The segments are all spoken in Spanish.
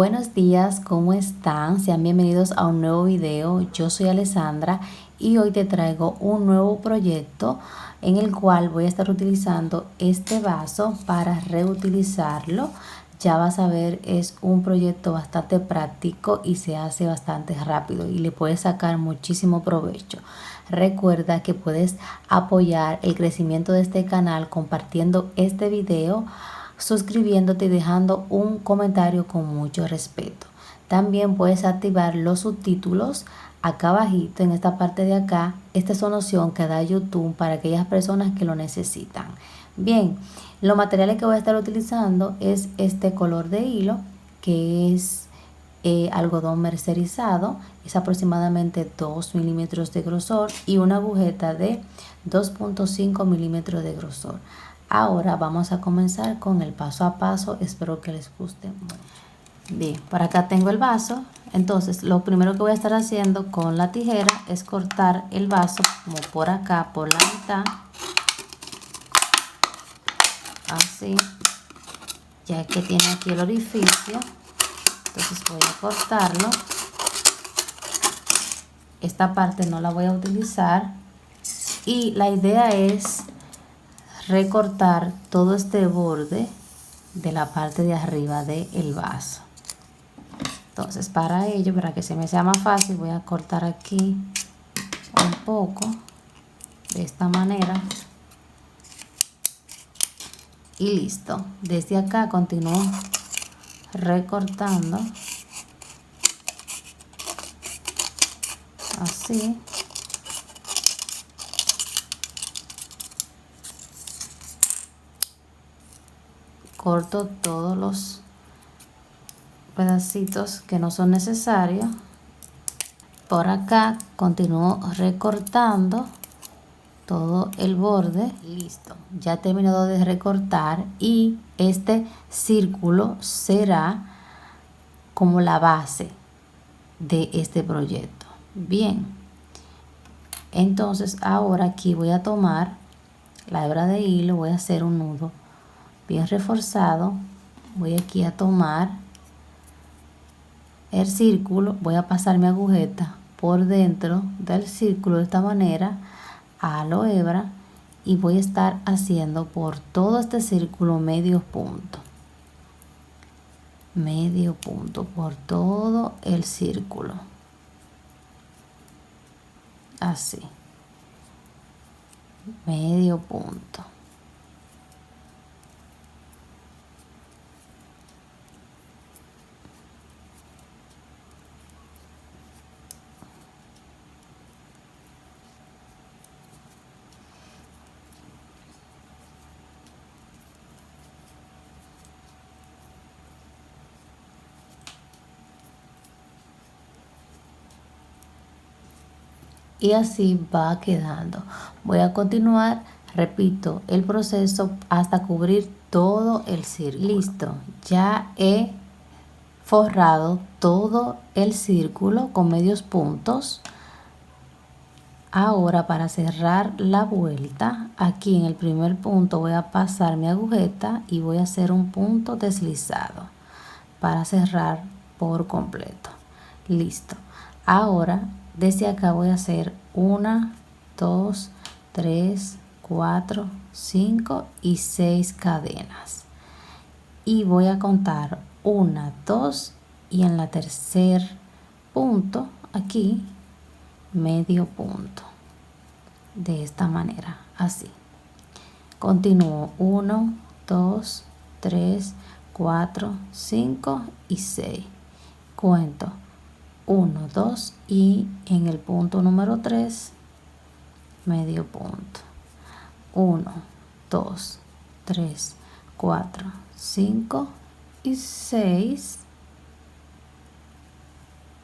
Buenos días, ¿cómo están? Sean bienvenidos a un nuevo video. Yo soy Alessandra y hoy te traigo un nuevo proyecto en el cual voy a estar utilizando este vaso para reutilizarlo. Ya vas a ver, es un proyecto bastante práctico y se hace bastante rápido y le puedes sacar muchísimo provecho. Recuerda que puedes apoyar el crecimiento de este canal compartiendo este video, suscribiéndote y dejando un comentario con mucho respeto. También puedes activar los subtítulos acá abajito en esta parte de acá. Esta es una opción que da YouTube para aquellas personas que lo necesitan. Bien, los materiales que voy a estar utilizando es este color de hilo que es algodón mercerizado, es aproximadamente 2 milímetros de grosor y una agujeta de 2.5 milímetros de grosor. Ahora vamos a comenzar con el paso a paso, espero que les guste mucho. Bien, por acá tengo el vaso. Entonces lo primero que voy a estar haciendo con la tijera es cortar el vaso como por acá, por la mitad, así, ya que tiene aquí el orificio. Entonces voy a cortarlo. Esta parte no la voy a utilizar y la idea es recortar todo este borde de la parte de arriba del vaso. Entonces para ello, para que se me sea más fácil, voy a cortar aquí un poco de esta manera y listo. Desde acá continúo recortando así. Corto todos los pedacitos que no son necesarios. Por acá continúo recortando todo el borde. Listo, ya he terminado de recortar y este círculo será como la base de este proyecto. Bien, entonces ahora aquí voy a tomar la hebra de hilo, voy a hacer un nudo bien reforzado. Voy aquí a tomar el círculo, voy a pasar mi agujeta por dentro del círculo de esta manera, a la hebra, y voy a estar haciendo por todo este círculo medio punto por todo el círculo, así, medio punto. Y así va quedando. Voy a continuar, repito, el proceso hasta cubrir todo el círculo. Listo, ya he forrado todo el círculo con medios puntos. Ahora, para cerrar la vuelta, aquí en el primer punto voy a pasar mi agujeta y voy a hacer un punto deslizado para cerrar por completo. Listo. Ahora desde acá voy a hacer 1, 2, 3, 4, 5 y 6 cadenas. Y voy a contar 1, 2 y en la tercer punto aquí medio punto. De esta manera, así. Continúo 1, 2, 3, 4, 5 y 6. Cuento 1, 2 y en el punto número 3 medio punto. 1, 2, 3, 4, 5 y 6.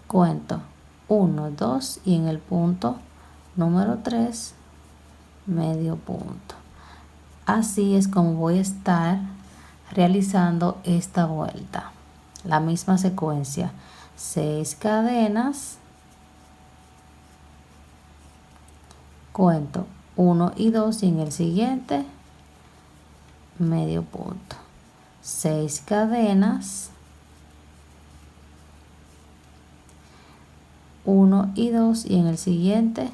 Cuento 1, 2 y en el punto número 3 medio punto. Así es como voy a estar realizando esta vuelta. La misma secuencia, 6 cadenas, cuento 1 y 2 y en el siguiente medio punto, 6 cadenas, 1 y 2 y en el siguiente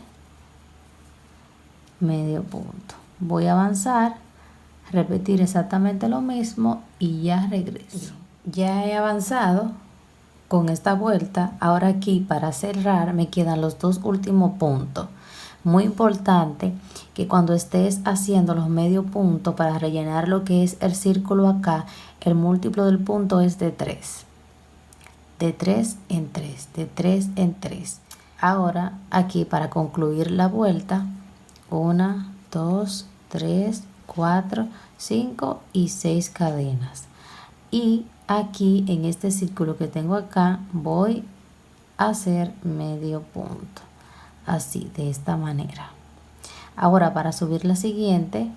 medio punto. Voy a avanzar, repetir exactamente lo mismo y ya regreso. Ya he avanzado con esta vuelta. Ahora aquí para cerrar me quedan los dos últimos puntos. Muy importante que cuando estés haciendo los medio puntos para rellenar lo que es el círculo acá, el múltiplo del punto es de 3. De 3 en 3, de 3 en 3. Ahora aquí para concluir la vuelta, 1, 2, 3, 4, 5 y 6 cadenas. Y aquí en este círculo que tengo acá voy a hacer medio punto. Así, de esta manera. Ahora para subir la siguiente,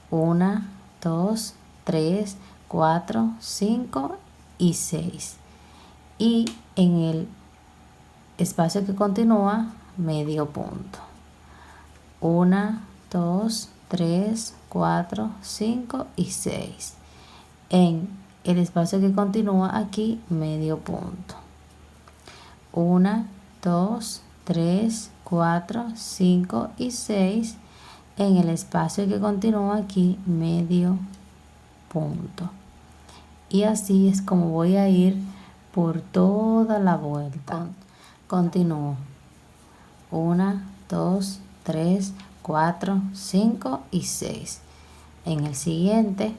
1, 2, 3, 4, 5 y 6. Y en el espacio que continúa, medio punto. 1, 2, 3, 4, 5 y 6. En el espacio que continúa aquí, medio punto. 1, 2, 3, 4, 5 y 6. En el espacio que continúa aquí, medio punto. Y así es como voy a ir por toda la vuelta. Continúo. 1, 2, 3, 4, 5 y 6. En el siguiente,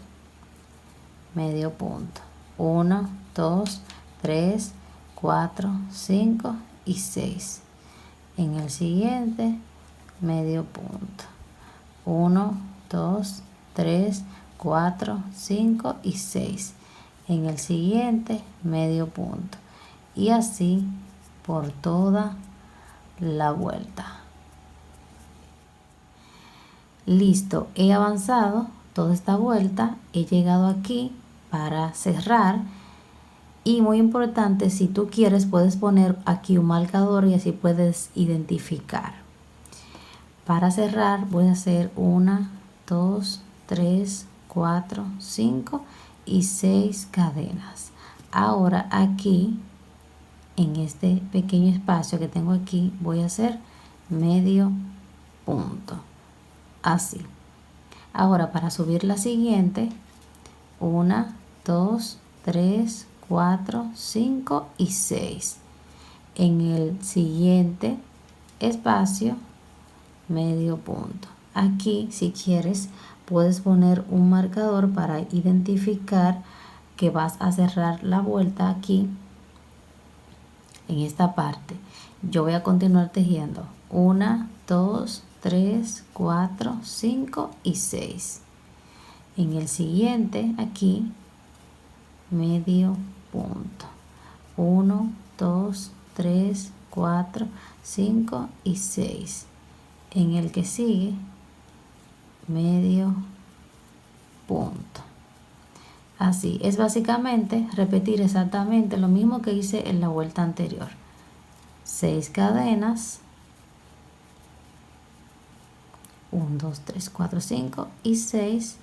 medio punto. 1, 2, 3, 4, 5 y 6. En el siguiente, medio punto. 1, 2, 3, 4, 5 y 6. En el siguiente, medio punto. Y así por toda la vuelta. Listo, he avanzado toda esta vuelta, he llegado aquí para cerrar. Y muy importante, si tú quieres puedes poner aquí un marcador y así puedes identificar. Para cerrar voy a hacer 1, 2, 3, 4, 5 y 6 cadenas. Ahora aquí en este pequeño espacio que tengo aquí voy a hacer medio punto, así. Ahora para subir la siguiente, 1, 2, 3, 4, 5 y 6. En el siguiente espacio, medio punto. Aquí si quieres puedes poner un marcador para identificar que vas a cerrar la vuelta aquí en esta parte. Yo voy a continuar tejiendo 1, 2, 3, 4, 5 y 6. En el siguiente aquí medio punto. 1, 2, 3, 4, 5 y 6. En el que sigue medio punto. Así es básicamente repetir exactamente lo mismo que hice en la vuelta anterior. 6 cadenas, 1, 2, 3, 4, 5 y 6.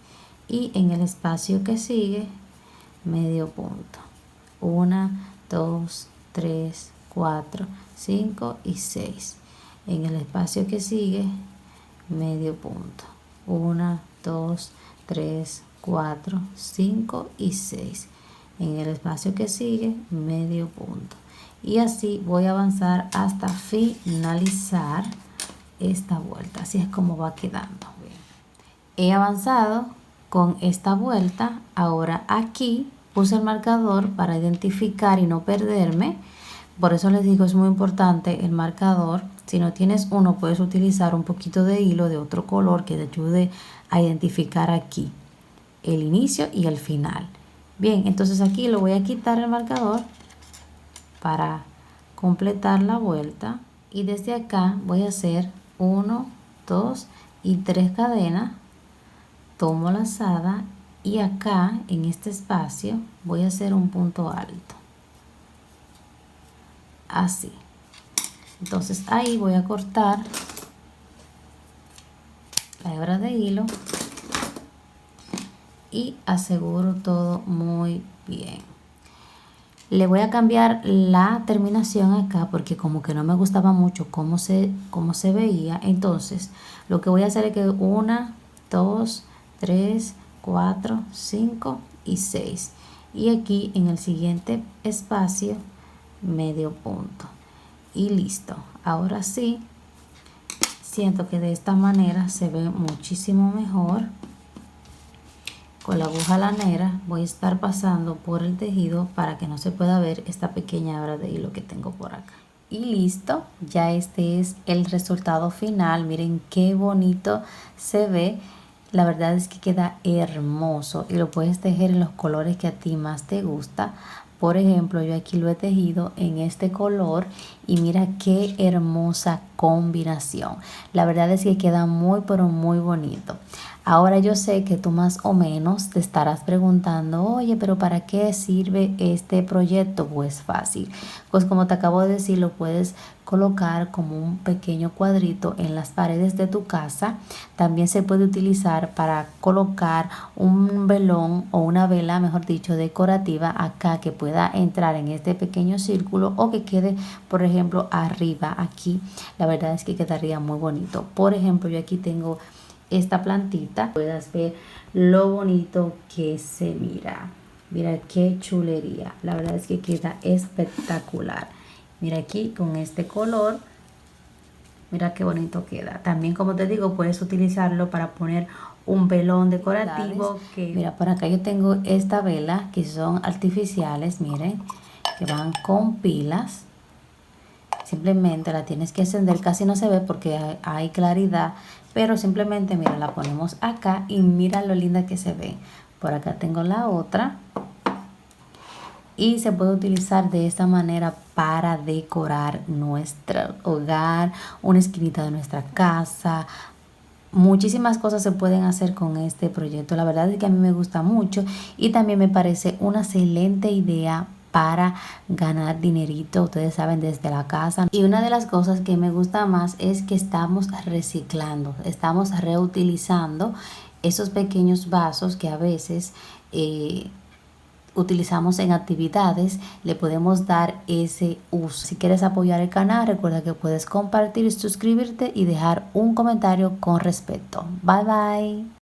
Y en el espacio que sigue, medio punto. 1, 2, 3, 4, 5 y 6. En el espacio que sigue, medio punto. 1, 2, 3, 4, 5 y 6. En el espacio que sigue, medio punto. Y así voy a avanzar hasta finalizar esta vuelta. Así es como va quedando. He avanzado con esta vuelta. Ahora aquí puse el marcador para identificar y no perderme. Por eso les digo, es muy importante el marcador. Si no tienes uno, puedes utilizar un poquito de hilo de otro color que te ayude a identificar aquí el inicio y el final. Bien, entonces aquí lo voy a quitar el marcador para completar la vuelta. Y desde acá voy a hacer 1, 2 y 3 cadenas. Tomo lazada y acá en este espacio voy a hacer un punto alto. Así. Entonces ahí voy a cortar la hebra de hilo y aseguro todo muy bien. Le voy a cambiar la terminación acá porque como que no me gustaba mucho cómo se veía. Entonces, lo que voy a hacer es que 1, 2, 3, 4, 5 y 6. Y aquí en el siguiente espacio, medio punto. Y listo. Ahora sí, siento que de esta manera se ve muchísimo mejor. Con la aguja lanera voy a estar pasando por el tejido para que no se pueda ver esta pequeña hebra de hilo que tengo por acá. Y listo, ya este es el resultado final. Miren qué bonito se ve. La verdad es que queda hermoso y lo puedes tejer en los colores que a ti más te gusta. Por ejemplo, yo aquí lo he tejido en este color y mira qué hermosa combinación. La verdad es que queda muy pero muy bonito. Ahora yo sé que tú más o menos te estarás preguntando, oye, pero ¿para qué sirve este proyecto? Pues fácil. Pues como te acabo de decir, lo puedes colocar como un pequeño cuadrito en las paredes de tu casa. También se puede utilizar para colocar un velón o una vela, mejor dicho, decorativa acá que pueda entrar en este pequeño círculo o que quede, por ejemplo, arriba aquí. La verdad es que quedaría muy bonito. Por ejemplo, yo aquí tengo esta plantita, puedas ver lo bonito que se mira. Mira qué chulería. La verdad es que queda espectacular. Mira aquí con este color. Mira qué bonito queda. También, como te digo, puedes utilizarlo para poner un velón decorativo. Mira, por acá yo tengo esta vela que son artificiales, miren, que van con pilas. Simplemente la tienes que encender, casi no se ve porque hay claridad, pero simplemente mira, la ponemos acá y mira lo linda que se ve. Por acá tengo la otra y se puede utilizar de esta manera para decorar nuestro hogar, una esquinita de nuestra casa. Muchísimas cosas se pueden hacer con este proyecto. La verdad es que a mí me gusta mucho y también me parece una excelente idea para ganar dinerito, ustedes saben, desde la casa. Y una de las cosas que me gusta más es que estamos reciclando, estamos reutilizando esos pequeños vasos que a veces utilizamos en actividades, le podemos dar ese uso. Si quieres apoyar el canal, recuerda que puedes compartir, suscribirte y dejar un comentario con respecto. Bye bye.